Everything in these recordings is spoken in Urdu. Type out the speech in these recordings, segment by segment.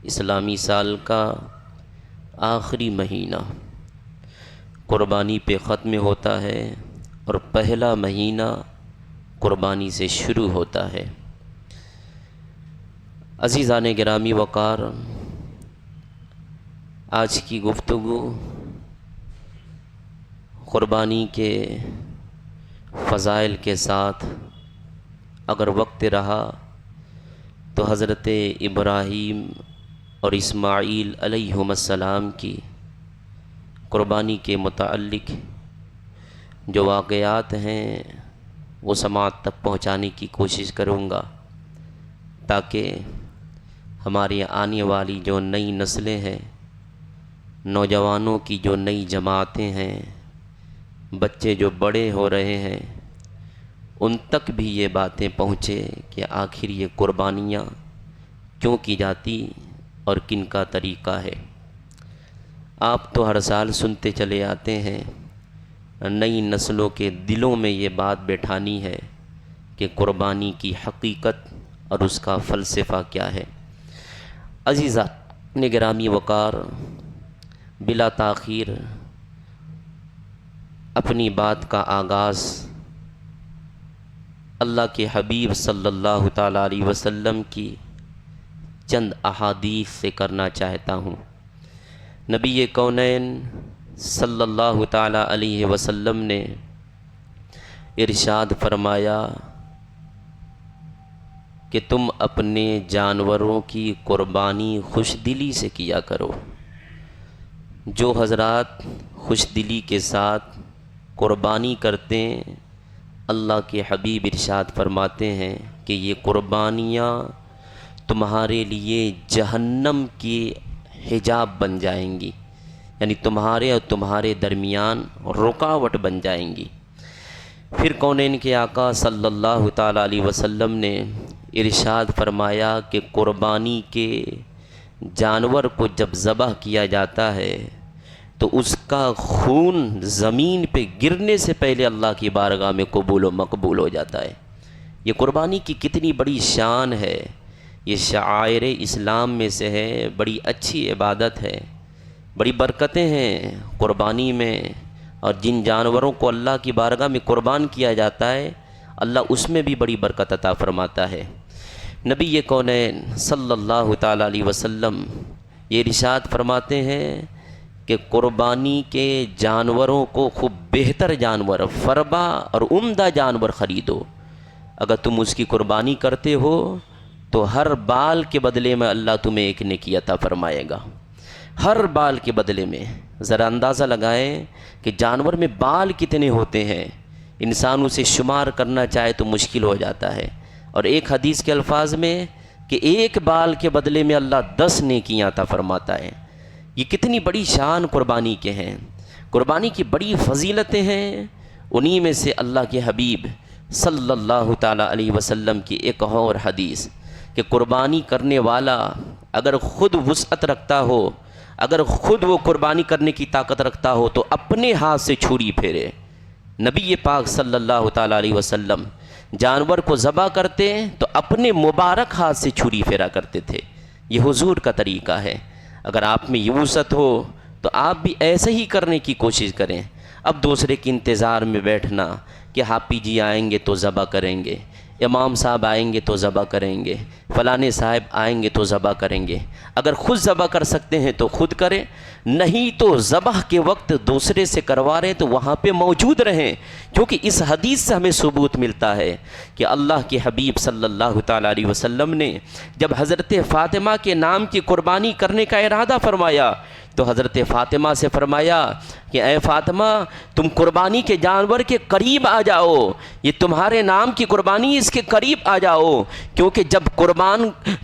اسلامی سال کا آخری مہینہ قربانی پہ ختم ہوتا ہے اور پہلا مہینہ قربانی سے شروع ہوتا ہے۔ عزیزان گرامی وقار، آج کی گفتگو قربانی کے فضائل کے ساتھ اگر وقت رہا تو حضرت ابراہیم اور اسماعیل علیہم السلام کی قربانی کے متعلق جو واقعات ہیں وہ سماعت تک پہنچانے کی کوشش کروں گا، تاکہ ہماری آنے والی جو نئی نسلیں ہیں، نوجوانوں کی جو نئی جماعتیں ہیں، بچے جو بڑے ہو رہے ہیں، ان تک بھی یہ باتیں پہنچے کہ آخر یہ قربانیاں کیوں کی جاتی اور کن کا طریقہ ہے۔ آپ تو ہر سال سنتے چلے آتے ہیں، نئی نسلوں کے دلوں میں یہ بات بٹھانی ہے کہ قربانی کی حقیقت اور اس کا فلسفہ کیا ہے۔ عزیزان گرامی وقار، بلا تاخیر اپنی بات کا آغاز اللہ کے حبیب صلی اللہ تعالیٰ علیہ وسلم کی چند احادیث سے کرنا چاہتا ہوں۔ نبی کونین صلی اللہ تعالیٰ علیہ وسلم نے ارشاد فرمایا کہ تم اپنے جانوروں کی قربانی خوش دلی سے کیا کرو۔ جو حضرات خوش دلی کے ساتھ قربانی کرتے ہیں، اللہ کے حبیب ارشاد فرماتے ہیں کہ یہ قربانیاں تمہارے لیے جہنم کی حجاب بن جائیں گی، یعنی تمہارے اور تمہارے درمیان رکاوٹ بن جائیں گی۔ پھر کونین کے آقا صلی اللہ تعالیٰ علیہ وسلم نے ارشاد فرمایا کہ قربانی کے جانور کو جب ذبح کیا جاتا ہے تو اس کا خون زمین پہ گرنے سے پہلے اللہ کی بارگاہ میں قبول و مقبول ہو جاتا ہے۔ یہ قربانی کی کتنی بڑی شان ہے، یہ شعائر اسلام میں سے ہے، بڑی اچھی عبادت ہے، بڑی برکتیں ہیں قربانی میں، اور جن جانوروں کو اللہ کی بارگاہ میں قربان کیا جاتا ہے اللہ اس میں بھی بڑی برکت عطا فرماتا ہے۔ نبی کونین صلی اللہ تعالیٰ علیہ وسلم یہ ارشاد فرماتے ہیں کہ قربانی کے جانوروں کو خوب بہتر جانور، فربا اور عمدہ جانور خریدو۔ اگر تم اس کی قربانی کرتے ہو تو ہر بال کے بدلے میں اللہ تمہیں ایک نیکی عطا فرمائے گا، ہر بال کے بدلے میں۔ ذرا اندازہ لگائیں کہ جانور میں بال کتنے ہوتے ہیں، انسان اسے شمار کرنا چاہے تو مشکل ہو جاتا ہے، اور ایک حدیث کے الفاظ میں کہ ایک بال کے بدلے میں اللہ 10 نیکیاں عطا فرماتا ہے۔ یہ کتنی بڑی شان قربانی کے ہیں، قربانی کی بڑی فضیلتیں ہیں۔ انہی میں سے اللہ کے حبیب صلی اللہ تعالیٰ علیہ وسلم کی ایک اور حدیث کہ قربانی کرنے والا اگر خود وسعت رکھتا ہو، اگر خود وہ قربانی کرنے کی طاقت رکھتا ہو تو اپنے ہاتھ سے چھری پھیرے۔ نبی پاک صلی اللہ تعالیٰ علیہ وسلم جانور کو ذبح کرتے تو اپنے مبارک ہاتھ سے چھری پھیرا کرتے تھے۔ یہ حضور کا طریقہ ہے۔ اگر آپ میں یہ وسعت ہو تو آپ بھی ایسے ہی کرنے کی کوشش کریں۔ اب دوسرے کے انتظار میں بیٹھنا کہ حافظ جی آئیں گے تو ذبح کریں گے، امام صاحب آئیں گے تو ذبح کریں گے، فلانے صاحب آئیں گے تو ذبح کریں گے، اگر خود ذبح کر سکتے ہیں تو خود کریں، نہیں تو ذبح کے وقت دوسرے سے کروا رہے تو وہاں پہ موجود رہیں، کیونکہ اس حدیث سے ہمیں ثبوت ملتا ہے کہ اللہ کے حبیب صلی اللہ تعالیٰ علیہ وسلم نے جب حضرت فاطمہ کے نام کی قربانی کرنے کا ارادہ فرمایا تو حضرت فاطمہ سے فرمایا کہ اے فاطمہ تم قربانی کے جانور کے قریب آ جاؤ، یہ تمہارے نام کی قربانی، اس کے قریب آ جاؤ، کیونکہ جب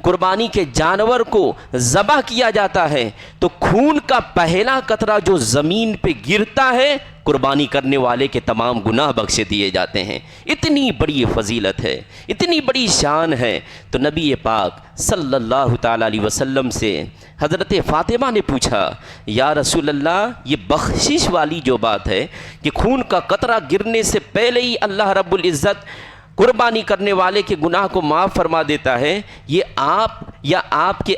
قربانی کے جانور کو ذبح کیا جاتا ہے تو خون کا پہلا قطرہ جو زمین پہ گرتا ہے قربانی کرنے والے کے تمام گناہ بخشے دیے جاتے ہیں۔ اتنی بڑی فضیلت ہے، اتنی بڑی شان ہے۔ تو نبی پاک صلی اللہ تعالیٰ علیہ وسلم سے حضرت فاطمہ نے پوچھا یا رسول اللہ، یہ بخشش والی جو بات ہے کہ خون کا قطرہ گرنے سے پہلے ہی اللہ رب العزت قربانی کرنے والے کے گناہ کو معاف فرما دیتا ہے، یہ آپ یا آپ کے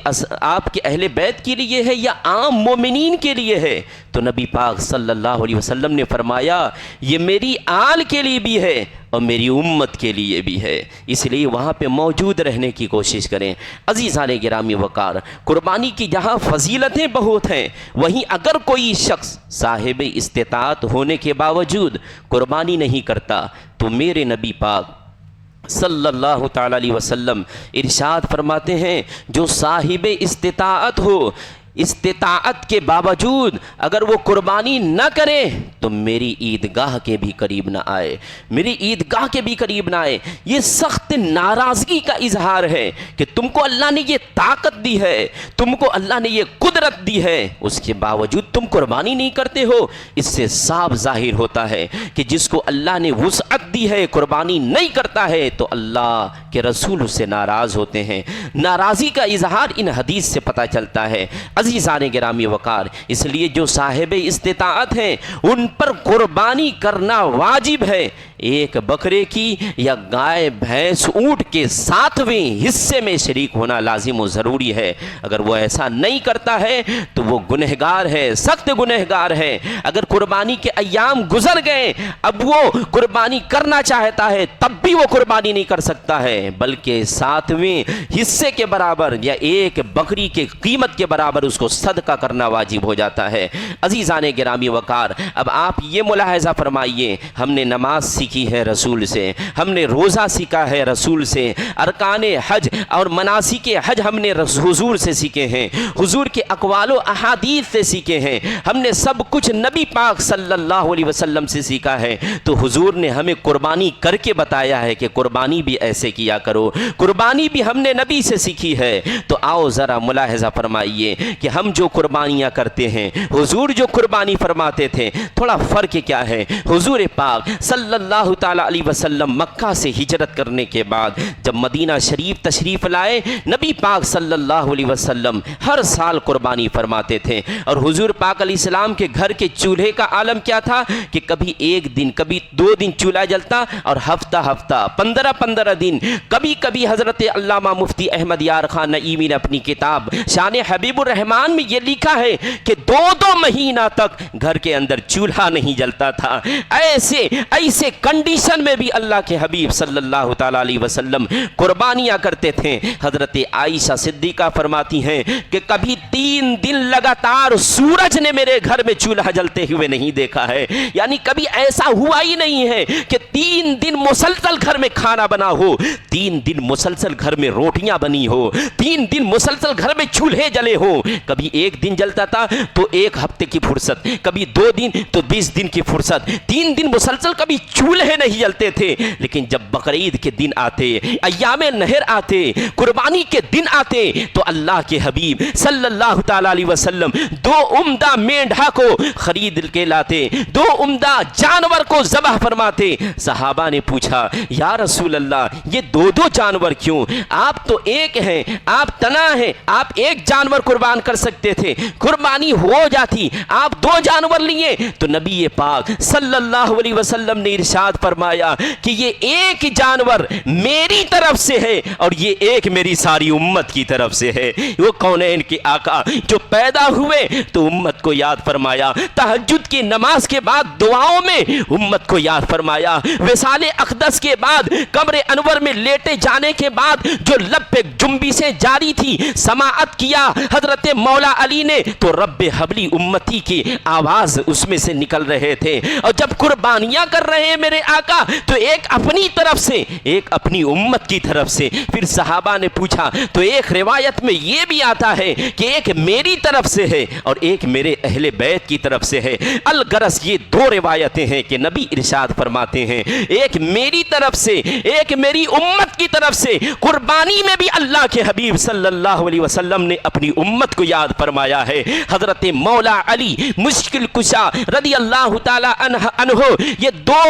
اہل بیت کے لیے ہے یا عام مومنین کے لیے ہے؟ تو نبی پاک صلی اللہ علیہ وسلم نے فرمایا یہ میری آل کے لیے بھی ہے اور میری امت کے لیے بھی ہے، اس لیے وہاں پہ موجود رہنے کی کوشش کریں۔ عزیزان گرامی وقار، قربانی کی جہاں فضیلتیں بہت ہیں، وہیں اگر کوئی شخص صاحب استطاعت ہونے کے باوجود قربانی نہیں کرتا تو میرے نبی پاک صلی اللہ تعالی علیہ وسلم ارشاد فرماتے ہیں جو صاحب استطاعت ہو، استطاعت کے باوجود اگر وہ قربانی نہ کرے تو میری عیدگاہ کے بھی قریب نہ آئے، میری عیدگاہ کے بھی قریب نہ آئے۔ یہ سخت ناراضگی کا اظہار ہے کہ تم کو اللہ نے یہ طاقت دی ہے، تم کو اللہ نے یہ قدرت دی ہے، اس کے باوجود تم قربانی نہیں کرتے ہو۔ اس سے صاف ظاہر ہوتا ہے کہ جس کو اللہ نے وسعت دی ہے قربانی نہیں کرتا ہے تو اللہ کے رسول اس سے ناراض ہوتے ہیں۔ ناراضی کا اظہار ان حدیث سے پتہ چلتا ہے۔ عزیزان گرامی وقار، اس لیے جو صاحب استطاعت ہیں ان پر قربانی کرنا واجب ہے۔ ایک بکرے کی یا گائے بھینس اونٹ کے 7ویں حصے میں شریک ہونا لازم و ضروری ہے۔ اگر وہ ایسا نہیں کرتا ہے تو وہ گنہگار ہے، سخت گنہگار ہے۔ اگر قربانی کے ایام گزر گئے، اب وہ قربانی کرنا چاہتا ہے تب بھی وہ قربانی نہیں کر سکتا ہے، بلکہ 7ویں حصے کے برابر یا ایک بکری کے قیمت کے برابر اس کو صدقہ کرنا واجب ہو جاتا ہے۔ عزیزان گرامی وقار، اب آپ یہ ملاحظہ فرمائیے، ہم نے نماز سیکھی ہے رسول سے، ہم نے روزہ سیکھا ہے رسول سے، ارکان حج اور مناسک حج ہم نے حضور سے سیکھے ہیں، حضور کے اقوال و احادیث سے سیکھے ہیں، ہم نے سب کچھ نبی پاک صلی اللہ علیہ وسلم سے سیکھا ہے۔ تو حضور نے ہمیں قربانی کر کے بتایا ہے کہ قربانی بھی ایسے کیا کرو، قربانی بھی ہم نے نبی سے سیکھی ہے۔ تو آؤ ذرا ملاحظہ فرمائیے کہ ہم جو قربانیاں کرتے ہیں، حضور جو قربانی فرماتے تھے، تھوڑا فرق کیا ہے۔ حضور پاک صلی اللہ تعالی علیہ وسلم مکہ سے ہجرت کرنے کے بعد جب مدینہ شریف تشریف لائے، نبی پاک صلی اللہ علیہ وسلم ہر سال قربانی فرماتے تھے۔ اور حضور پاک علیہ السلام کے گھر کے چولہے کا عالم کیا تھا کہ کبھی 1 دن، کبھی 2 دن چولہا جلتا، اور ہفتہ 15 دن، کبھی کبھی حضرت علامہ مفتی احمد یار خان نعیمی نے اپنی کتاب شان حبیب الرحمان میں یہ لکھا ہے کہ 2 مہینہ تک گھر کے اندر چولہا نہیں جلتا تھا۔ ایسے کنڈیشن میں بھی اللہ کے حبیب صلی اللہ تعالی علیہ وسلم قربانیاں کرتے تھے۔ حضرت عائشہ صدیقہ فرماتی ہیں کہ کبھی 3 دن لگاتار سورج نے میرے گھر میں چولہا جلتے ہوئے نہیں دیکھا ہے، یعنی کبھی ایسا ہوا ہی نہیں ہے کہ 3 دن مسلسل گھر میں کھانا بنا ہو، 3 دن مسلسل گھر میں روٹیاں بنی ہو، 3 دن مسلسل گھر میں چولہے جلے ہو۔ کبھی 1 دن جلتا تھا تو 1 ہفتے کی فرصت، کبھی 2 دن تو 20 دن کی فرصت، 3 دن مسلسل کبھی چولہے نہیں جلتے تھے۔ لیکن جب بقرعید کے دن آتے، ایام نہر آتے، قربانی کے دن آتے تو اللہ کے حبیب صلی اللہ تعالی علیہ وسلم 2 عمدہ مینڈھا کو خرید کے لاتے، 2 عمدہ جانور کو ذبح فرماتے۔ صحابہ نے پوچھا یا رسول اللہ یہ 2 جانور کیوں؟ آپ تو ایک ہیں، آپ تنا ہیں، آپ 1 جانور قربان کر سکتے تھے، قربانی ہو جاتی، آپ 2 جانور لیے۔ تو نبی پاک صلی اللہ علیہ وسلم نے ارشاد فرمایا کہ یہ 1 جانور میری طرف سے ہے اور یہ 1 میری ساری امت کی طرف سے ہے۔ وہ کونین کے آقا جو پیدا ہوئے تو امت کو یاد فرمایا، تہجد کی نماز کے بعد دعاؤں میں امت کو یاد فرمایا، وصال اقدس کے بعد قبر انور میں لیٹے جانے کے بعد جو لب پہ جنبشیں جاری تھی، سماعت کیا حضرت مولا علی نے تو رب حبلی امتی کی آواز اس میں سے نکل رہے تھے۔ اور جب قربانیاں کر رہے ہیں میرے آقا تو 1 اپنی طرف سے، 1 اپنی امت کی طرف سے۔ پھر صحابہ نے پوچھا تو ایک روایت میں یہ بھی آتا ہے کہ 1 میری طرف سے ہے اور 1 میرے اہل بیت کی طرف سے ہے۔ الغرض یہ 2 روایتیں ہیں کہ نبی ارشاد فرماتے ہیں 1 میری طرف سے، 1 میری امت کی طرف سے۔ قربانی میں بھی اللہ کے حبیب صلی اللہ علیہ وسلم نے اپنی امت کو یاد فرمایا ہے۔ حضرت مولا علی مشکل کشا رضی اللہ تعالی عنہ یہ دو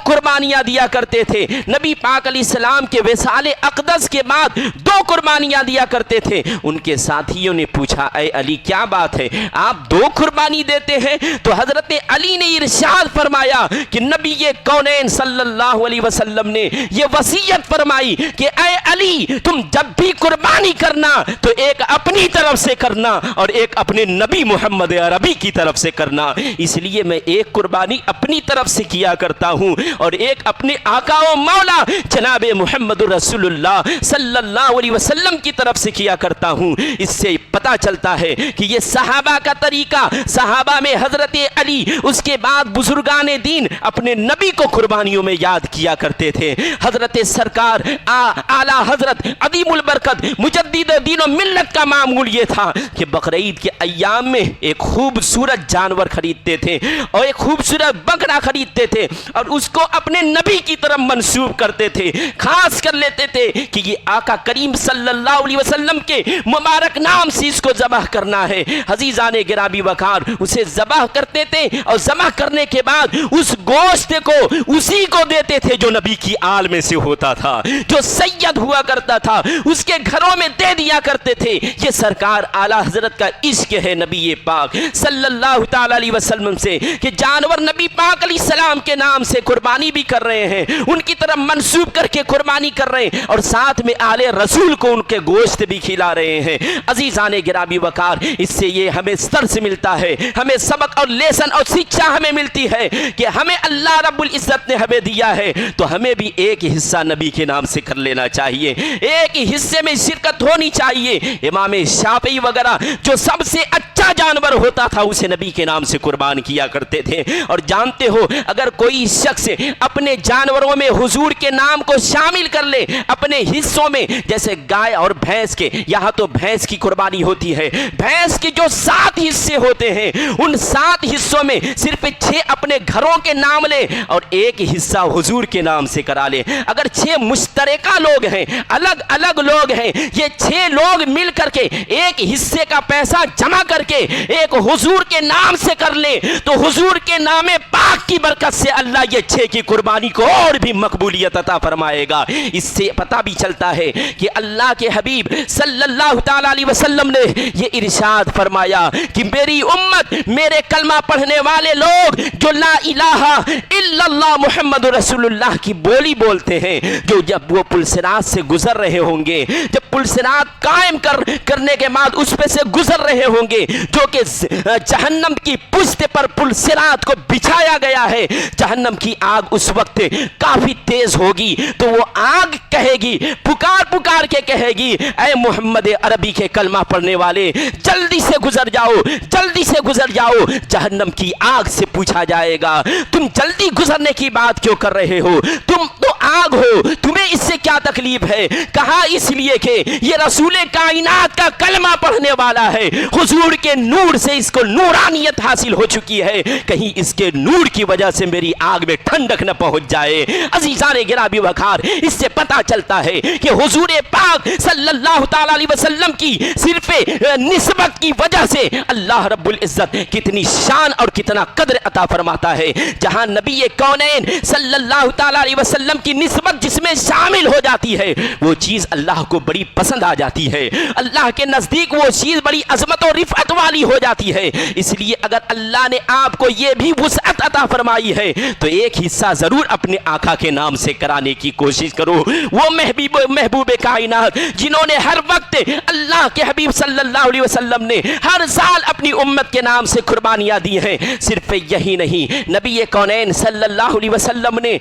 قربانیاں دیا کرتے تھے. نبی پاک علیہ السلام کے وصال اقدس کے بعد 2 قربانیاں دیا کرتے تھے. ان کے ساتھیوں نے پوچھا اے علی کیا بات ہے, آپ 2 قربانی دیتے ہیں؟ تو حضرت علی نے ارشاد فرمایا کہ نبی کونین صلی اللہ علیہ وسلم نے یہ وصیت فرمائی کہ اے علی تم جب بھی قربانی کرنا تو ایک اپنی طرف سے کرنا اور ایک اپنے نبی محمد عربی کی طرف سے کرنا. اس لیے میں ایک قربانی اپنی طرف سے کیا کرتا ہوں اور ایک اپنے آقا و مولا جناب محمد رسول اللہ صلی اللہ علیہ وسلم کی طرف سے کیا کرتا ہوں. اس سے پتہ چلتا ہے کہ یہ صحابہ کا طریقہ, صحابہ میں حضرت علی, اس کے بعد بزرگان دین اپنے نبی کو قربانیوں میں یاد کیا کرتے تھے. حضرت سرکار اعلی حضرت عظیم البرکت مجدد دین و ملت کا معمول یہ تھا کہ بقرعید کے ایام میں ایک خوبصورت جانور خریدتے تھے اور ایک خوبصورت بکرا خریدتے تھے اور اس کو اپنے نبی کی طرف منسوب کرتے تھے, خاص کر لیتے تھے کہ یہ آقا کریم صلی اللہ علیہ وسلم کے مبارک نام سے اس کو ذبح کرنا ہے. عزیزان گرامی وقار اسے ذبح کرتے تھے اور ذبح کرنے کے بعد اس گوشت کو اسی کو دیتے تھے جو نبی کی آل میں سے ہوتا تھا, جو سید ہوا کرتا تھا, اس کے گھروں میں دے دیا کرتے تھے. یہ سرکار اعلی حضرت کا عشق ہے نبی پاک صلی اللہ تعالی علیہ وسلم سے کہ جانور نبی پاک علیہ السلام کے نام سے قربانی بھی کر رہے ہیں, ان کی طرف منسوب کر کے قربانی کر رہے ہیں اور ساتھ میں آل رسول کو ان کے گوشت بھی کھلا رہے ہیں. عزیزان گرامی وقار اس سے یہ ہمیں درس ملتا ہے, ہمیں سبق اور لیسن اور شکشا ہمیں ملتی ہے کہ ہمیں اللہ رب العزت نے ہمیں دیا ہے تو ہمیں بھی ایک حصہ نبی کے نام سے کر لینا چاہیے, ایک حصے میں شرکت ہونی چاہیے. امام شافعی وغیرہ جو سب سے اچھا جانور ہوتا تھا اسے نبی کے نام سے قربان کیا کرتے تھے. اور جانتے ہو اگر کوئی شخص اپنے جانوروں میں حضور کے نام کو شامل کر لے اپنے حصوں میں, جیسے گائے اور بھینس کے, یہاں تو بھینس کی قربانی ہوتی ہے, بھینس کے جو 7 حصے ہوتے ہیں ان 7 حصوں میں صرف 6 اپنے گھروں کے نام لے اور ایک حصہ حضور کے نام سے کرا لے. اگر 6 مشترکہ لوگ ہیں, الگ الگ لوگ ہیں, یہ 6 لوگ مل کر کے ایک حصے کا پیسہ جمع کر کے ایک حضور کے نام سے کر لے تو حضور کے نام پاک کی برکت سے اللہ یہ 6 کی قربانی کو اور بھی مقبولیت عطا فرمائے گا. اس سے پتہ بھی چلتا ہے کہ اللہ کے حبیب صلی اللہ تعالی علیہ وسلم نے یہ ارشاد فرمایا کہ میری امت, میرے کلمہ پڑھنے والے لوگ جو لا الہ الا اللہ محمد رسول اللہ کی بولی بولتے ہیں, جو جب وہ پل صراط سے گزر رہے ہوں گے, جب پل صراط قائم کرنے کے بعد اس پہ سے گزر رہے ہوں گے, جو کہ جہنم کی پشت پر پل صراط کو بچھایا گیا ہے, جہنم کی آگ اس وقت کافی تیز ہوگی تو وہ آگ کہے گی, پکار کے کہے گی اے محمد عربی کے کلمہ پڑھنے والے جلدی سے گزر جاؤ, جلدی سے گزر جاؤ. جہنم کی آگ سے پوچھا جائے گا تم جلدی گزرنے کی بات کیوں کر رہے ہو, تم تو آگ ہو, تمہیں اس سے کیا تکلیف ہے؟ کہا اس لیے کہ یہ رسول کائنات کا کلمہ پڑھنے والا ہے, حضور کے نور سے اس کو نورانیت حاصل ہو چکی ہے, کہیں اس کے نور کی وجہ سے میری آگ میں ٹھنڈک نہ پہنچ جائے. عزیزان گرامی وقار اس سے پتہ چلتا ہے کہ حضور پاک صلی اللہ تعالی علیہ وسلم کی صرف نسبت کی وجہ سے اللہ رب العزت کتنی شان اور کتنا قدر عطا فرماتا ہے. جہاں نبی کونین صلی اللہ تعالی علیہ وسلم کی نسبت جس میں شامل ہو جاتی ہے وہ چیز اللہ کو بڑی پسند آ جاتی ہے, اللہ کے نزدیک وہ چیز بڑی عظمت و رفعت والی ہو جاتی ہے. اس لیے اگر اللہ نے آپ کو یہ بھی وسعت عطا فرمائی ہے تو ایک حصہ ضرور اپنے آقا کے نام سے کرانے کی کوشش کرو. وہ محبوب کائنات جنہوں نے ہر وقت اللہ کے حبیب صلی اللہ علیہ وسلم نے ہر سال اپنی امت کے نام سے قربانیاں دی ہیں. صرف یہی نہیں, نبی کونین صلی اللہ علیہ وسلم نے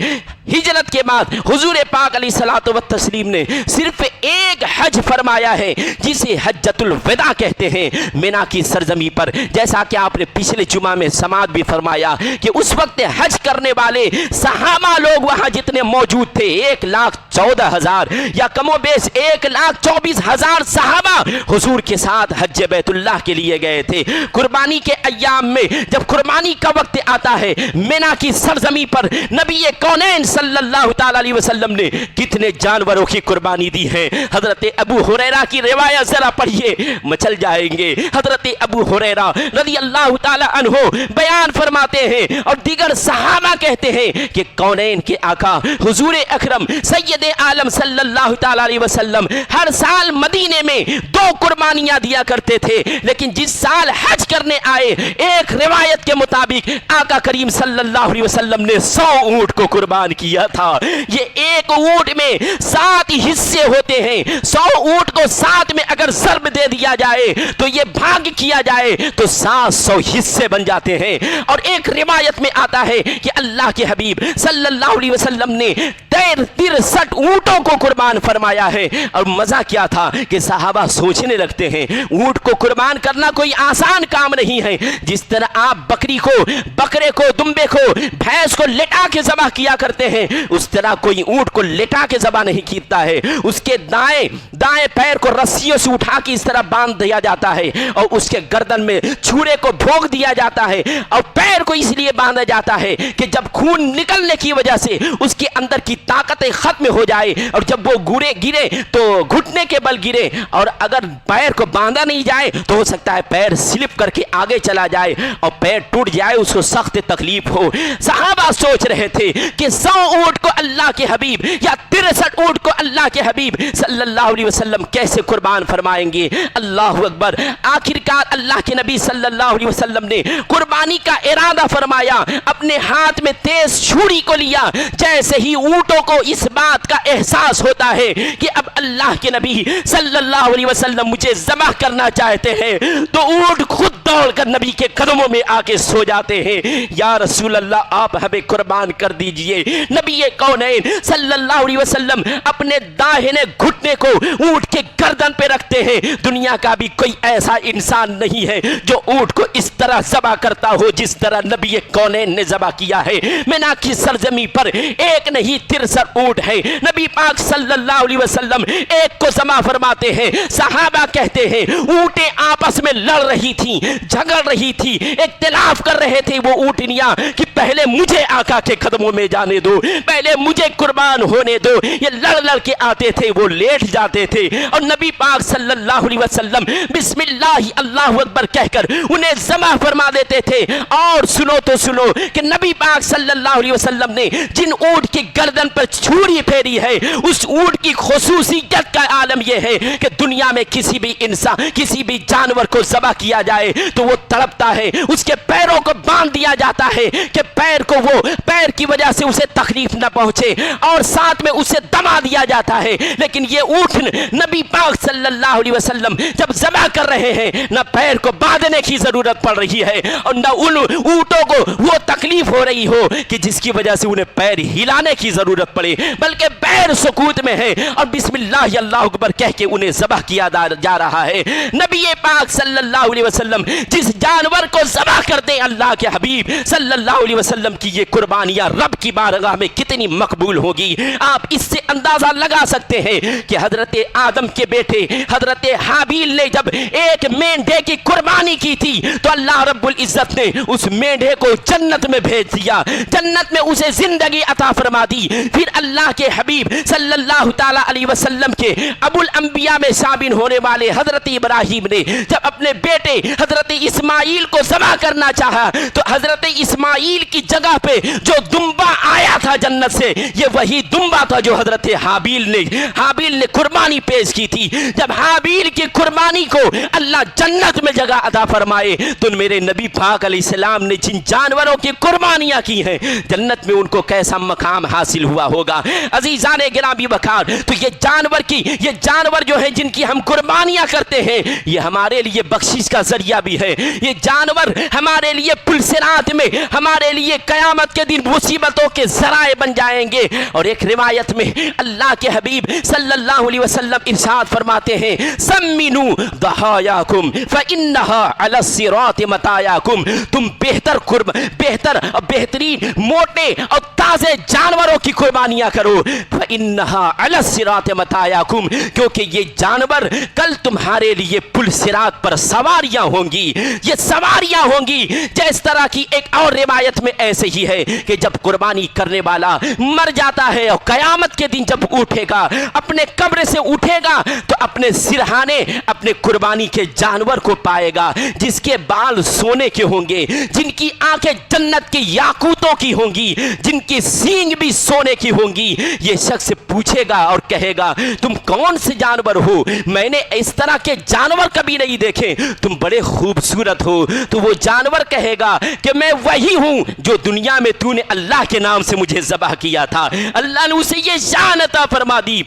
ہجرت کے بعد حضور پاک علیہ الصلوۃ والتسلیم نے صرف ایک حج فرمایا ہے جسے حجۃ الوداع کہتے ہیں, مینا کی سرزمین پر. جیسا کہ آپ نے پچھلے جمعہ میں سماعت بھی فرمایا کہ اس وقت حج کرنے والے صحابہ لوگ وہاں جتنے موجود تھے 1,14,000 یا کم و بیش 1,24,000 صحابہ حضور کے ساتھ حج بیت اللہ کے لیے گئے تھے. قربانی کے ایام میں جب قربانی کا وقت آتا ہے مینا کی سرزمین پر نبی کونین صلی اللہ تعالی علیہ وسلم نے کتنے جانوروں کی قربانی دی ہے. حضرت ابو ہریرہ کی روایت ذرا پڑھیے, مچل جائیں گے. حضرت ابو ہریرہ رضی اللہ تعالی عنہ بیان فرماتے ہیں اور دیگر صحابہ کہتے ہیں کہ کونین کے آقا حضور اکرم سید عالم صلی اللہ تعالی علیہ وسلم ہر سال مدینے میں 2 قربانیاں دیا کرتے تھے, لیکن جس سال حج کرنے آئے ایک روایت کے مطابق آقا کریم صلی اللہ علیہ وسلم نے 100 اونٹ کو قربان کیا تھا. یہ ایک اونٹ میں 7 حصے ہوتے ہیں. 100 اونٹ کو 7 میں اگر ضرب دے دیا جائے تو یہ بھاگ کیا جائے تو 700 حصے بن جاتے ہیں. اور ایک روایت میں آتا ہے کہ اللہ کے حبیب صلی اللہ علیہ وسلم نے 63 اونٹوں کو قربان فرمایا ہے. اور مزہ کیا تھا کہ صحابہ سوچنے لگتے ہیں اونٹ کو قربان کرنا کوئی آسان کام نہیں ہے. جس طرح آپ بکری کو, بکرے کو, دمبے کو, بھینس کو لٹا کے ذبح کیا کرتے ہیں, اس طرح کوئی اونٹ کو لٹا کے ذبح نہیں کیتا ہے. اس کے دائیں پیر کو رسیوں سے اٹھا کے اس طرح باندھ دیا جاتا ہے اور اس کے گردن میں چھورے کو بھونک دیا جاتا ہے. اور پیر کو اس لیے باندھا جاتا ہے کہ جب خون نکلنے کی وجہ سے اس کے اندر کی طاقتیں ختم ہو جائے, اور جب وہ گرے تو گھٹنے کے بل گرے, اور اگر پیر کو باندھا نہیں جائے تو ہو سکتا ہے پیر سلپ کر کے آگے چلا جائے اور پیر ٹوٹ جائے, اس کو سخت تکلیف ہو. صحابہ سوچ رہے تھے کہ 100 اونٹ کو اللہ کے حبیب یا 63 اونٹ کو اللہ کے حبیب صلی اللہ علیہ وسلم کیسے قربان فرمائیں گے. اللہ اکبر. آخرکار اللہ کے نبی صلی اللہ علیہ وسلم نے قربانی کا ارادہ فرمایا, اپنے ہاتھ میں تیز چھری کو لیا. جیسے ہی اونٹوں کو اس بات کا احساس ہوتا ہے کہ اب اللہ کے نبی صلی اللہ علیہ وسلم مجھے ذبح کرنا چاہتے ہیں, تو اونٹ خود دوڑ کر نبی کے قدموں میں آ کے سو جاتے ہیں. یا رسول اللہ آپ ہمیں قربان کر دیجئے. نبی کونین صلی اللہ علیہ وسلم اپنے داہنے گھٹنے کو اونٹ کے گردن پہ رکھتے ہیں. دنیا کا بھی کوئی ایسا انسان نہیں ہے جو اونٹ کو اس طرح ذبح کرتا ہو جس طرح نبی کونین نے ذبح کیا ہے. مینا کی سرزمین پر ایک نہیں 63 اونٹ ہے. نبی پاک صلی اللہ علیہ وسلم ایک کو ذبح فرماتے ہیں. صحابہ کہتے ہیں اونٹیں آپس میں لڑ رہی تھیں, جھگڑ رہی تھی, اختلاف کر رہے تھے وہ اونٹنیاں کہ پہلے مجھے آقا کے قدموں میں جانے دو, پہلے مجھے قربان ہونے دو. یہ لڑ کے آتے تھے, وہ لیٹ جاتے تھے, اور نبی پاک صلی اللہ علیہ وسلم بسم اللہ اللہ اکبر کہہ کر انہیں ذبح فرما دیتے تھے. اور سنو تو سنو کہ نبی پاک صلی اللہ علیہ وسلم نے جن اونٹ کی گردن پر چھری پھیری ہے, اس اونٹ کی خصوصیت کا عالم یہ ہے کہ دنیا میں کسی بھی انسان, کسی بھی جانور کو ذبح کیا جائے تو وہ تڑپتا ہے. اس کے پیروں کو باندھ دیا جاتا ہے کہ پیر کی وجہ سے اسے تکلیف نہ پہنچے, اور ساتھ میں اسے دما دیا جاتا ہے. لیکن یہ اونٹ نبی پاک صلی اللہ علیہ وسلم جب ذبح کر رہے ہیں, نہ پیر کو باندھنے کی ضرورت پڑ رہی ہے اور نہ ان اونٹوں کو وہ تکلیف ہو رہی ہو کہ جس کی وجہ سے انہیں پیر ہلانے کی ضرورت پڑے, بلکہ پیر سکوت میں ہے اور بسم اللہ اللہ اکبر کہہ کے انہیں ذبح کیا جا رہا ہے. نبی پاک صلی اللہ علیہ وسلم جس جانور کو ذبح کر دیں اللہ کے حبیب صلی اللہ علیہ وسلم کی یہ قربانیاں رب کی بارگاہ میں کتنی مقبول ہوگی. آپ اس سے اندازہ لگا سکتے ہیں کہ حضرت آدم کے بیٹے حضرت حابیل نے جب ایک مینڈھے کی قربانی کی تھی تو اللہ رب العزت نے اس مینڈھے کو جنت میں بھیج دیا, جنت میں اسے زندگی عطا فرما دی. پھر اللہ کے حبیب صلی اللہ تعالی علیہ وسلم کے ابو الانبیاء میں شامل ہونے والے حضرت ابراہیم نے جب اپنے بیٹے حضرت اسماعیل کو ذبح کرنا چاہا تو حضرت اسماعیل کی جگہ پہ جو دمبا آیا تھا جنت سے, یہ وہی دمبا تھا جو حضرت حابیل نے قربانی پیش کی تھی. جب حابیل کی قربانی کو اللہ جنت میں جگہ عطا فرمائے تو میرے نبی پاک علیہ السلام نے جن جانوروں کی قربانیاں کی ہیں جنت میں ان کو کیسا مقام حاصل ہوا ہوگا. عزیزان گرامی وقار, تو یہ جانور جو ہیں جن کی ہم قربانیاں کرتے ہیں یہ ہمارے لیے بخشش کا ذریعہ بھی ہے. یہ جانور ہمارے لیے پلسرات میں, ہمارے لیے قیامت کے دن مصیبتوں کے ذرائع بن جائیں گے. اور ایک روایت میں اللہ کے حبیب صلی اللہ علیہ وسلم ارشاد فرماتے ہیں سمنوا ضحایاکم فانھا علی الصراط متاعکم، تم بہتر اور بہترین موٹے اور تازے جانوروں کی قربانیاں کرو، فإنها علی الصراط متاعکم، کیونکہ یہ جانور کل تمہارے لیے پل صراط پر سواریاں ہوں گی، یہ سواریاں ہوں گی۔ جس طرح کی ایک اور روایت میں ایسے ہی ہے کہ جب قربانی کرنے والا مر جاتا ہے اور قیامت کے دن جب اٹھے گا، اپنے قبر سے اٹھے گا تو اپنے سرہانے اپنے قربانی کے جانور کو پائے گا، جس کے بال سونے کے ہوں گے، جن کی آنکھیں جنت کی یاقوتوں کی ہوں گی، جن کی سینگ بھی سونے کی ہوں گی۔ یہ شخص پوچھے گا اور کہے گا تم کون سے جانور ہو؟ میں نے اس طرح کے جانور کبھی نہیں دیکھے، تم بڑے خوبصورت ہو۔ تو وہ جانور کہے گا کہ میں وہی ہوں جو دنیا میں تو نے اللہ کے نام سے مجھے ذبح کیا تھا، اللہ نے اسے یہ شان عطا فرما دی۔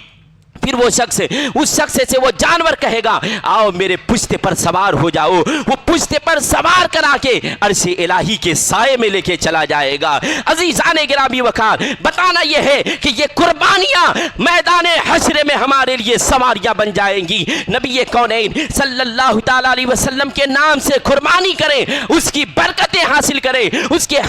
پھر وہ شخص اس شخص سے وہ جانور کہے گا آؤ میرے پشتے پر سوار ہو جاؤ، وہ پشتے پر سوار کرا کے عرش الہی کے سائے میں لے کے چلا جائے گا۔ عزیزان گرامی وقار، بتانا یہ ہے کہ یہ قربانیاں میدان حشر میں ہمارے لیے سواریاں بن جائیں گی۔ نبی کونین صلی اللہ تعالی علیہ وسلم کے نام سے قربانی کریں، اس کی برکتیں حاصل کریں، اس کے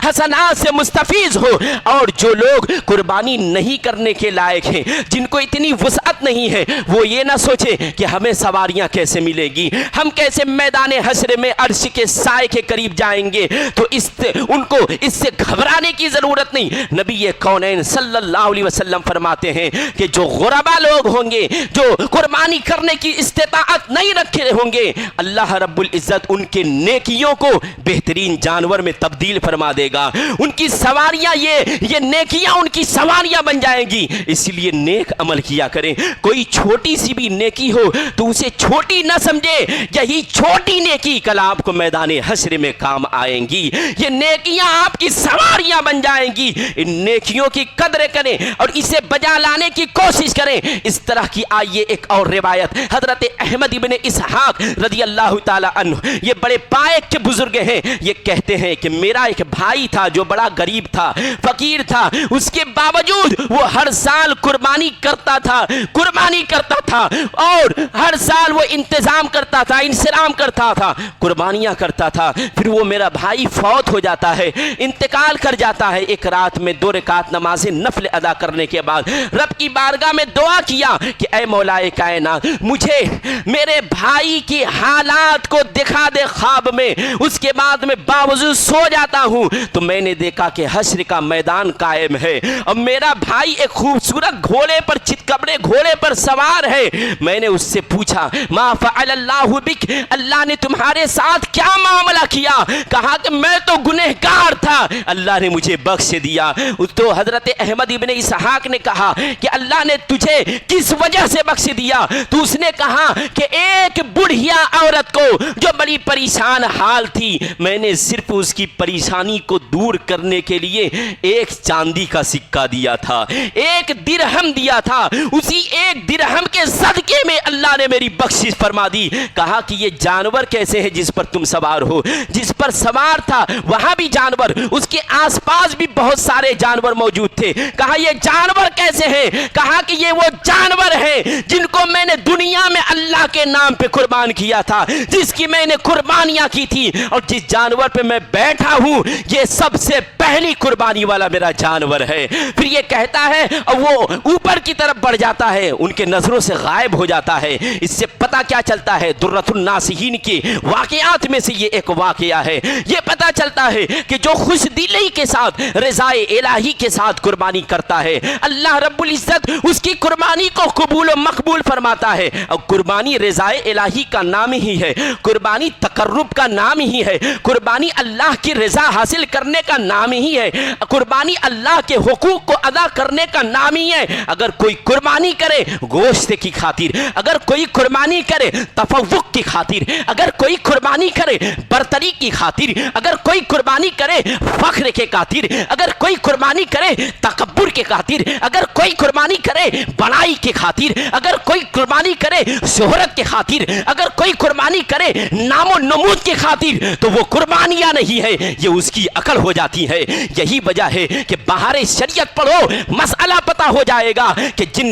حسنات سے مستفیض ہو، اور جو لوگ قربانی نہیں کرنے کے لائق ہیں، جن کو اتنی وسعت نہیں ہے، وہ یہ نہ سوچے کہ ہمیں سواریاں کیسے ملے گی، ہم کیسے میدان حشر میں عرش کے سائے کے قریب جائیں گے، تو ان کو اس سے گھبرانے کی ضرورت نہیں۔ نبی کونین صلی اللہ علیہ وسلم فرماتے ہیں کہ جو غربا لوگ ہوں گے، جو قربانی کرنے کی استطاعت نہیں رکھے ہوں گے، اللہ رب العزت ان کے نیکیوں کو بہترین جانور میں تبدیل فرما دے گا، ان کی سواریاں یہ نیکیاں ان کی سواریاں بن جائیں گی۔ اس لیے نیک عمل کیا کریں، کوئی چھوٹی سی بھی نیکی ہو تو اسے چھوٹی نہ سمجھے، یہی چھوٹی نیکی کل آپ کو میدان حشر میں کام آئیں گی، یہ نیکیاں آپ کی سواریاں بن جائیں گی۔ ان نیکیوں کی قدر کریں اور اسے بجا لانے کی کوشش کریں۔ اس طرح کی آئیے ایک اور روایت، حضرت احمد ابن اسحاق رضی اللہ تعالی عنہ، یہ بڑے پائے کے بزرگ ہیں، یہ کہتے ہیں کہ میرا ایک بھائی تھا جو بڑا غریب تھا، فقیر تھا، اس کے باوجود وہ ہر سال قربانی کرتا تھا اور ہر سال وہ انتظام کرتا تھا، انصرام کرتا تھا، قربانیاں کرتا تھا۔ پھر وہ میرا بھائی فوت ہو جاتا ہے، انتقال کر جاتا ہے۔ ایک رات میں 2 رکعت نماز نفل ادا کرنے کے بعد رب کی بارگاہ میں دعا کیا کہ اے مولا کائنات، مجھے میرے بھائی کی حالات کو دکھا دے خواب میں۔ اس کے بعد میں باوجود سو جاتا ہوں تو میں نے دیکھا کہ حشر کا میدان قائم ہے اور میرا بھائی ایک خوبصورت گھوڑے پر، چتکبرے گھوڑے پر سوار ہے۔ میں نے اس سے پوچھا ما فعل اللہ بک، اللہ نے تمہارے ساتھ کیا معاملہ کیا؟ کہا کہ میں تو گنہگار تھا، اللہ نے مجھے بخش دیا۔ تو حضرت احمد ابن اسحاق نے کہا کہ اللہ نے تجھے کس وجہ سے بخش دیا؟ تو اس نے کہا کہ ایک بڑھیا عورت کو جو بڑی پریشان حال تھی، میں نے صرف اس کی پریشانی کو دور کرنے کے لیے ایک چاندی کا سکہ دیا تھا، ایک درہم دیا تھا، اسی ایک درہم کے صدقے میں اللہ نے میری بخشش فرما دی۔ کہا کہ یہ جانور کیسے ہیں جس پر تم سوار ہو؟ جس پر سوار تھا وہاں بھی جانور، اس کے آس پاس بھی بہت سارے جانور موجود تھے۔ کہا یہ جانور کیسے ہیں؟ کہا کہ یہ وہ جانور ہیں جن کو میں نے دنیا میں اللہ کے نام پہ قربان کیا تھا، جس کی میں نے قربانیاں کی تھی، اور جس جانور پہ میں بیٹھا ہوں یہ سب سے پہلی قربانی والا میرا جانور ہے۔ پھر یہ کہتا ہے اور وہ اوپر کی طرف بڑھ جاتا ہے، ان کے نظروں سے غائب ہو جاتا ہے۔ اس سے پتہ کیا چلتا ہے؟ درۃ الناسین کے واقعات میں سے یہ ایک واقعہ ہے۔ یہ پتہ چلتا ہے کہ جو خوش دلی کے ساتھ، رضائے الہی کے ساتھ قربانی کرتا ہے، اللہ رب العزت اس کی قربانی کو قبول و مقبول فرماتا ہے۔ اور قربانی رضائے الہی کا نام ہی ہے، قربانی تقرب کا نام ہی ہے، قربانی اللہ کی رضا حاصل کرنے کا نام ہی ہے، قربانی اللہ کے حقوق کو ادا کرنے کا نام ہی ہے۔ اگر کوئی قربانی کرے گوشت کی خاطر، اگر کوئی قربانی کرے تفوق کی خاطر، اگر کوئی قربانی کرے برتری کی خاطر، اگر کوئی قربانی کرے فخر کے خاطر، اگر کوئی قربانی کرے تکبر کے خاطر، اگر کوئی قربانی کرے بڑائی کے خاطر، اگر کوئی قربانی کرے شہرت کے خاطر، اگر کوئی قربانی کرے نام و نمود کے خاطر، تو وہ قربانیاں نہیں ہے، یہ اس کی عقل ہو جاتی ہے۔ یہی وجہ ہے کہ باہر شریعت پڑھو، مسئلہ پتہ ہو جائے گا کہ جن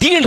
3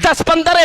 10-15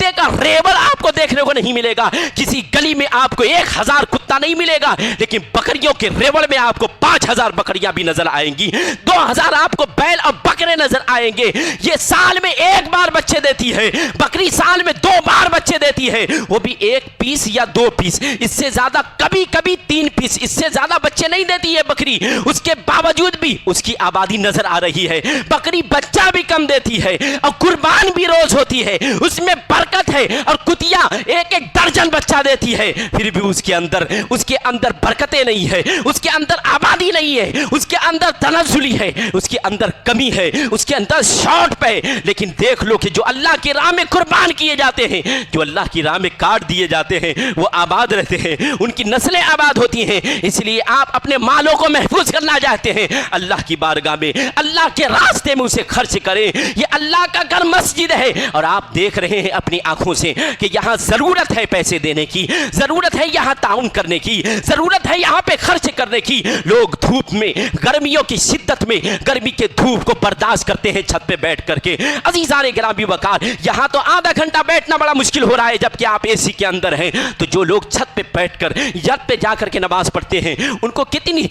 کتے کا ریوڑ آپ کو دیکھنے کو نہیں ملے گا, کسی گلی میں آپ کو 1000 کتا نہیں ملے گا, لیکن بکریوں کے ریوڑ میں آپ کو 5000 بکریاں بھی نظر آئیں گی, 2000 آپ کو بیل اور بکرے نظر آئیں گے. یہ سال میں 1 بار بچے دیتی ہے, بکری سال میں 2 بار بچے دیتی ہے, وہ بھی 1 پیس یا 2 پیس, اس سے زیادہ کبھی کبھی 3 پیس, اس سے زیادہ بچے نہیں دیتی ہے بکری. اس کے باوجود بھی اس کی آبادی نظر آ رہی ہے. بکری بچہ بھی کم دیتی ہے اور قربان بھی روز ہوتی ہے, اس میں برکت ہے. اور کتیا 1 درجن بچہ دیتی ہے, پھر بھی اس کے اندر برکتیں نہیں ہے, اس کے اندر آبادی نہیں ہے, اس کے اندر تنزلی ہے, اس کے اندر کمی ہے, اس کے اندر شارٹ پہ. لیکن دیکھ لو کہ جو اللہ کی راہ میں قربان کیے جاتے ہیں, جو اللہ کی راہ میں کاٹ دیے جاتے ہیں, وہ آباد رہتے ہیں, ان کی نسلیں آباد ہوتی ہیں. اس لیے آپ اپنے مالوں کو محفوظ کرنا چاہتے ہیں, اللہ کی بارگاہ میں اللہ کے راستے میں اسے خرچ کریں. یہ اللہ کا گھر مسجد ہے, اور آپ دیکھ رہے ہیں اپنی آنکھوں سے کہ یہاں ضرورت ہے پیسے دینے کی, ضرورت ہے یہاں تعاون کرنے کی, ضرورت ہے یہاں پہ خرچ کرنے کی. لوگ دھوپ میں, گرمیوں کی شدت میں, گرمی کے دھوپ کو برداشت کرتے ہیں چھت پہ بیٹھ کر کے. عزیزان گرامی وقار, یہاں تو آدھا گھنٹہ بیٹھنا بڑا مشکل ہو رہا ہے جبکہ آپ اے سی کے اندر ہیں. تو جو لوگ چھت پہ بیٹھ کر یت پہ جا کر کے نماز پڑھتے ہیں, ان کو کتنی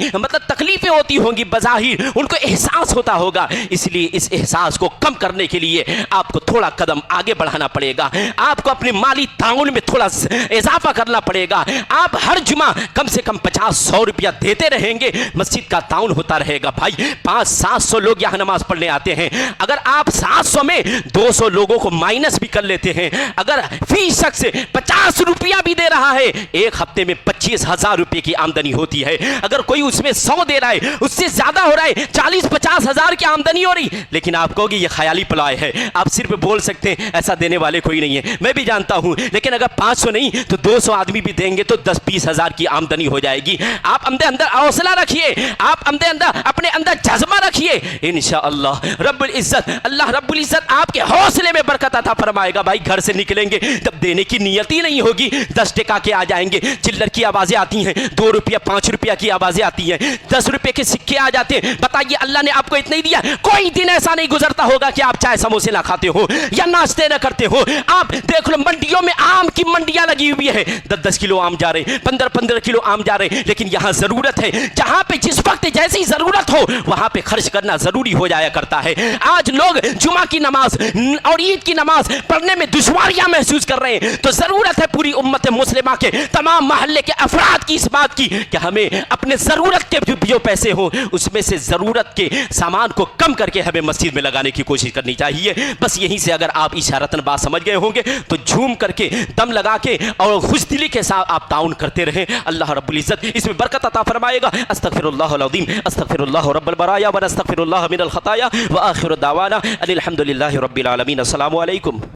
تکلیفیں ہوتی ہوں گی, بظاہر ان کو احساس ہوتا ہوگا. اس لیے اس احساس کو کم کرنے کے لیے آپ کو تھوڑا قدم آگے بڑھانا پڑے گا, آپ کو اپنے مالی تعاون میں تھوڑا اضافہ کرنا پڑے گا. آپ ہر جمعہ کم سے کم 50-100 روپیہ دیتے رہیں گے, مسجد کا تعاون ہوتا رہے گا. بھائی 500-700 لوگ یہاں نماز پڑھنے آتے ہیں, اگر آپ 700 میں 200 لوگوں کو مائنس بھی کر لیتے ہیں, اگر فی شخص 50 روپیہ بھی دے رہا ہے, ایک ہفتے میں 25,000 روپے کی آمدنی ہوتی ہے. اگر کوئی اس میں 100 دے رہا ہے, اس سے زیادہ ہو رہا ہے, 40-50 ہزار کی آمدنی ہو رہی. لیکن آپ کہو گے یہ خیالی پلائے ہے, آپ صرف بول سکتے ہیں ایسا دینے والے کوئی نہیں ہے, میں بھی جانتا ہوں. لیکن اگر 500 نہیں تو 200 آدمی بھی دیں گے تو 10-20 ہزار کی آمدنی ہو جائے گی. آپ اندر حوصلہ رکھیے, آپ اپنے اندر جذبہ رکھیے, انشاءاللہ رب العزت, اللہ رب العزت آپ کے حوصلے میں برکت عطا فرمائے گا. بھائی گھر سے نکلیں گے جب دینے کی نیت ہی نہیں ہوگی, 10 ٹکا کے آ جائیں گے, چلر کی آوازیں آتی ہیں, 2 روپیہ 5 روپیہ کی آوازیں آتی ہیں, 10 روپے کے سکے آ جاتے ہیں. بتائیے اللہ نے آپ کو اتنا ہی دیا, کوئی دن ایسا نہیں گزرتا ہوگا کہ آپ چائے سموسے نہ کھاتے ہو یا ناشتے نہ کرتے ہو. آپ دیکھ لو منڈیوں میں آم کی منڈیاں لگی ہوئی ہے, 10-10 کلو آم جا رہے, 15-15 کلو آم جا رہے. لیکن یہاں ضرورت ہے, جہاں پہ جس وقت جیسی ضرورت ہو وہاں پہ خرچ کرنا ضروری ہو جایا کرتا ہے. آج لوگ جمعہ کی نماز اور عید کی نماز پڑھنے میں دشواریاں محسوس کر رہے ہیں, تو ضرورت ہے پوری امت مسلمہ کے تمام محلے کے افراد کی اس بات کی کہ ہمیں اپنے ضرورت کے جو پیسے ہوں اس میں سے ضرورت کے سامان کو کم کر کے ہمیں مسجد میں لگانے کی کوشش کرنی چاہیے. بس یہیں سے اگر آپ اشارتاً بات سمجھ گئے ہوں گے تو جھوم کر کے, دم لگا کے اور خوش دلی کے ساتھ آپ تعاون کرتے رہیں. اللہ رب العزت اس میں برکت عطا فرمائے گا. استغفر اللہ العظیم, استغفر اللہ رب البرایا و استغفر اللہ من الخطایا, وآخر دعوانا ان الحمد للہ رب العالمین. السلام علیکم.